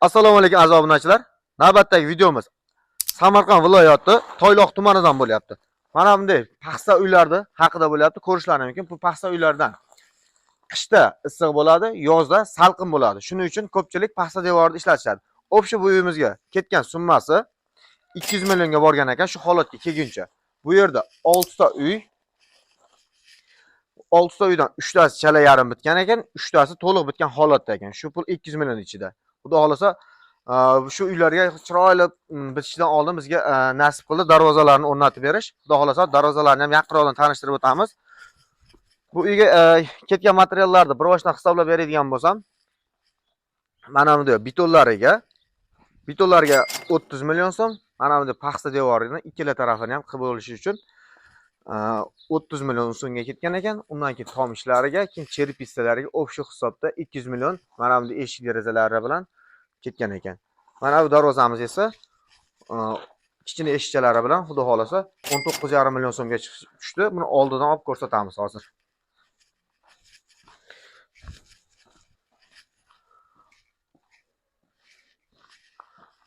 Assalomu alaykum aziz obunachilar. Navbatdagi videomiz Samarqand viloyati Toyloq tumanidan bo'lyapti. Mana bunday paxsa uylarda haqida bo'lyapti. Ko'rishlaringiz mumkin. Bu paxsa uylardan qishda issiq bo'ladi, yozda salqin bo'ladi. Shuning uchun ko'pchilik paxsa devorida ishlatishadi. Общий bu uyimizga ketgan summasi 200 millionga borgan ekan shu holatga kelguncha. Bu yerda 6 ta uy, 6 ta uydan 3 tasi chala yarim bitgan ekan, 3 tasi to'liq bitgan holatda ekan. Shu pul 200 million ichida. Xudo xolasa shu uylarga chiroyli bitishdan oldin bizga nasib qildi darvozalarni o'rnatib berish. Xudo xolasa darvozalarni ham yaqinroqdan tanishtirib o'tamiz. Bu uyga ketgan materiallarni bir boshdan hisoblab beradigan bo'lsam, mana bunday betonlarga 30 million so'm, mana bunday paxsa devorini ikkala tarafini ham qilib bo'lishi uchun 30 million so'mga ketgan ekan. Undan keyin tom ishlariga, keyin cherpistalariga общий hisobda 200 million mana bunday eshik derazalari bilan ketgan ekan. Mana bu darvozamiz esa kichkina eshikchalari bilan xudo xolasa 19,5 million so'mga tushdi. Buni oldidan olib ko'rsatamiz hozir.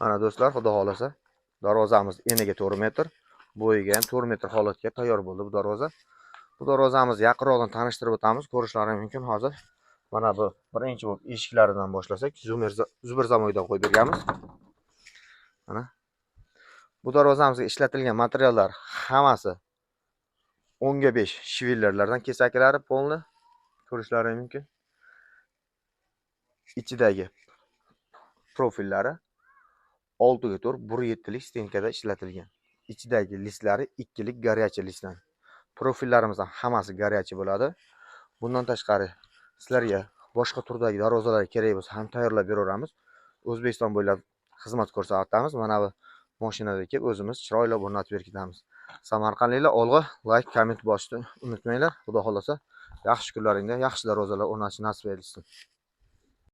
Mana do'stlar, xudo xolasa darvozamiz eniga 4 metr, bo'yiga ham 4 metr holatga tayyor bo'ldi bu darvoza. Bu darvozamizni yaqinroqdan tanishtirib o'tamiz. Ko'rishlaringiz mumkin hozir. Mana bu birinchi bo'lib eshiklaridan boshlasak, Zubir zamoydan qo'yib berganmiz. Mana bu darvozamizga ishlatilgan materiallar hammasi 10 ga 5 shivillerlardan kesaklari polni. Ko'rishlaringiz mumkin. Ichidagi profillari 6 ga 4 1.7 lik stenkada ishlatilgan. Ichidagi listlari 2 lik горячий listdan. Profillarimizdan hammasi горячий bo'ladi. Bundan tashqari sizlarga boshqa turdagi darvozalar kerak bo'lsa ham tayyorlab beraveramiz. O'zbekiston bo'ylab xizmat ko'rsatamiz. Mana bu mashinada kelib o'zimiz chiroyli o'rnatib berib ketamiz. Samarqandliklar olg'a like, komment bosishni unutmanglar. Xudo xolasa yaxshi kunlaringda yaxshi darvozalar o'rnatishni nasib etsin.